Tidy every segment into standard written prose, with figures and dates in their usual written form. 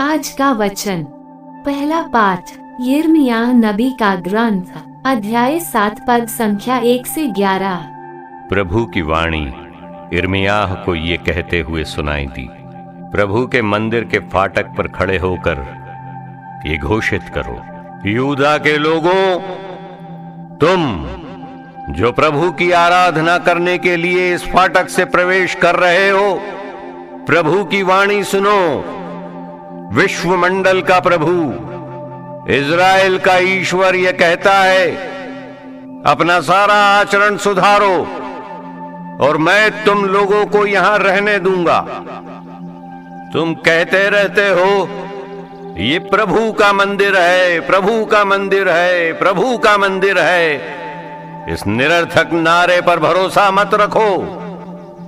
आज का वचन। पहला पाठ यिर्मयाह नबी का ग्रंथ, अध्याय 7 पद संख्या 1 से 11। प्रभु की वाणी यिर्मयाह को ये कहते हुए सुनाई दी, प्रभु के मंदिर के फाटक पर खड़े होकर ये घोषित करो, यहूदा के लोगों, तुम जो प्रभु की आराधना करने के लिए इस फाटक से प्रवेश कर रहे हो, प्रभु की वाणी सुनो। विश्वमंडल का प्रभु, इज़राइल का ईश्वर यह कहता है, अपना सारा आचरण सुधारो और मैं तुम लोगों को यहां रहने दूंगा। तुम कहते रहते हो ये प्रभु का मंदिर है, प्रभु का मंदिर है, प्रभु का मंदिर है। इस निरर्थक नारे पर भरोसा मत रखो।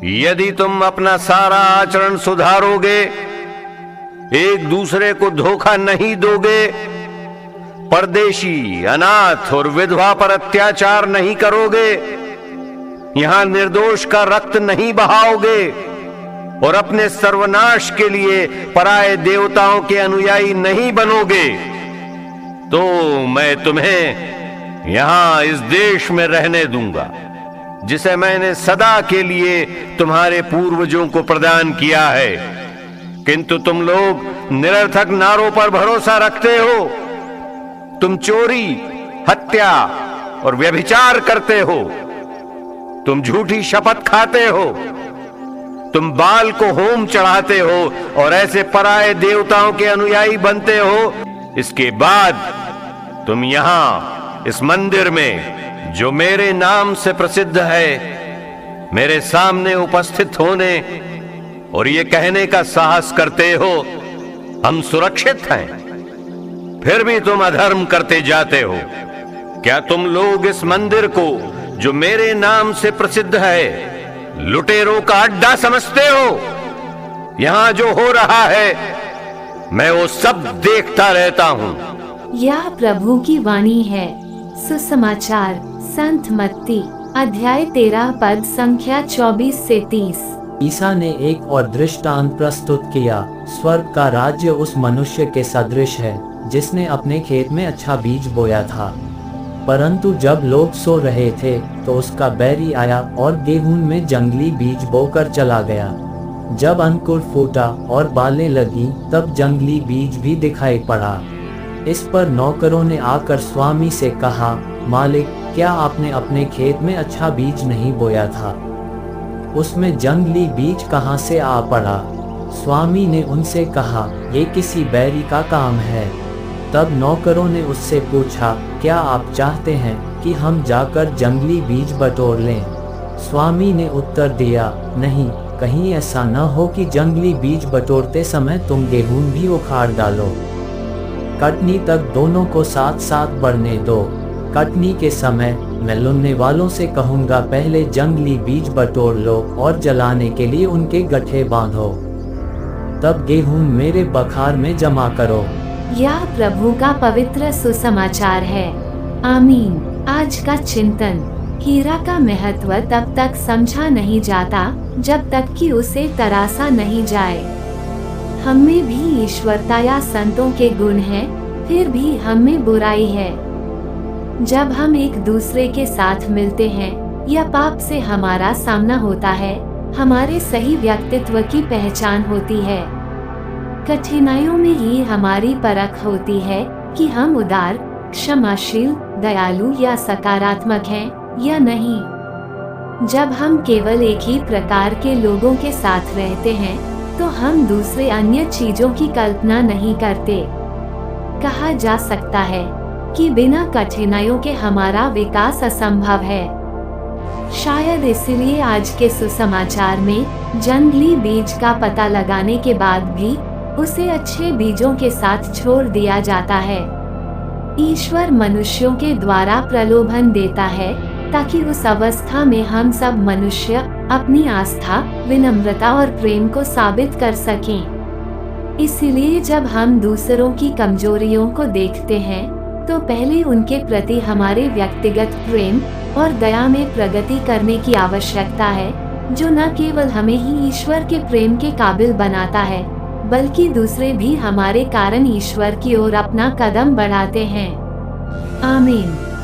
यदि तुम अपना सारा आचरण सुधारोगे, एक दूसरे को धोखा नहीं दोगे, परदेशी, अनाथ और विधवा पर अत्याचार नहीं करोगे, यहां निर्दोष का रक्त नहीं बहाओगे और अपने सर्वनाश के लिए पराये देवताओं के अनुयायी नहीं बनोगे, तो मैं तुम्हें यहां इस देश में रहने दूंगा जिसे मैंने सदा के लिए तुम्हारे पूर्वजों को प्रदान किया है। किंतु तुम लोग निरर्थक नारों पर भरोसा रखते हो। तुम चोरी, हत्या और व्यभिचार करते हो। तुम झूठी शपथ खाते हो। तुम बाल को होम चढ़ाते हो और ऐसे पराये देवताओं के अनुयायी बनते हो। इसके बाद तुम यहां इस मंदिर में, जो मेरे नाम से प्रसिद्ध है, मेरे सामने उपस्थित होने और ये कहने का साहस करते हो, हम सुरक्षित हैं। फिर भी तुम अधर्म करते जाते हो। क्या तुम लोग इस मंदिर को, जो मेरे नाम से प्रसिद्ध है, लुटेरों का अड्डा समझते हो? यहां जो हो रहा है, मैं वो सब देखता रहता हूं। यह प्रभु की वाणी है। सुसमाचार संत मत्ती, अध्याय 13 पद संख्या 24 से 30। ईसा ने एक और दृष्टांत प्रस्तुत किया। स्वर्ग का राज्य उस मनुष्य के सदृश है जिसने अपने खेत में अच्छा बीज बोया था। परंतु जब लोग सो रहे थे तो उसका बैरी आया और गेहूं में जंगली बीज बोकर चला गया। जब अंकुर फूटा और बालें लगी, तब जंगली बीज भी दिखाई पड़ा। इस पर नौकरों ने आकर स्वामी से कहा, मालिक, क्या आपने अपने खेत में अच्छा बीज नहीं बोया था? उसमें जंगली बीज कहां से आ पड़ा? स्वामी ने उनसे कहा, ये किसी बैरी का काम है। तब नौकरों ने उससे पूछा, क्या आप चाहते हैं कि हम जाकर जंगली बीज बटोर लें? स्वामी ने उत्तर दिया, नहीं, कहीं ऐसा न हो कि जंगली बीज बटोरते समय तुम गेहूं भी उखाड़ डालो। कटनी तक दोनों को साथ साथ बढ़ने दो। कटनी के समय मैं लुनने वालों से कहूँगा, पहले जंगली बीज बटोर लो और जलाने के लिए उनके गट्ठे बांधो। तब गेहूं मेरे बखार में जमा करो। यह प्रभु का पवित्र सुसमाचार है। आमीन। आज का चिंतन। हीरा का महत्व तब तक समझा नहीं जाता जब तक कि उसे तरासा नहीं जाए। हम में भी ईश्वरता या संतों के गुण हैं, फिर भी हम में बुराई है। जब हम एक दूसरे के साथ मिलते हैं या पाप से हमारा सामना होता है, हमारे सही व्यक्तित्व की पहचान होती है। कठिनाइयों में ही हमारी परख होती है कि हम उदार, क्षमाशील, दयालु या सकारात्मक हैं या नहीं। जब हम केवल एक ही प्रकार के लोगों के साथ रहते हैं, तो हम दूसरे अन्य चीजों की कल्पना नहीं करते। कहा जा सकता है कि बिना कठिनाइयों के हमारा विकास असंभव है। शायद इसलिए आज के सुसमाचार में जंगली बीज का पता लगाने के बाद भी उसे अच्छे बीजों के साथ छोड़ दिया जाता है। ईश्वर मनुष्यों के द्वारा प्रलोभन देता है ताकि उस अवस्था में हम सब मनुष्य अपनी आस्था, विनम्रता और प्रेम को साबित कर सकें। इसलिए जब हम दूसरों की कमजोरियों को देखते हैं, तो पहले उनके प्रति हमारे व्यक्तिगत प्रेम और दया में प्रगति करने की आवश्यकता है, जो न केवल हमें ही ईश्वर के प्रेम के काबिल बनाता है, बल्कि दूसरे भी हमारे कारण ईश्वर की ओर अपना कदम बढ़ाते हैं। आमीन।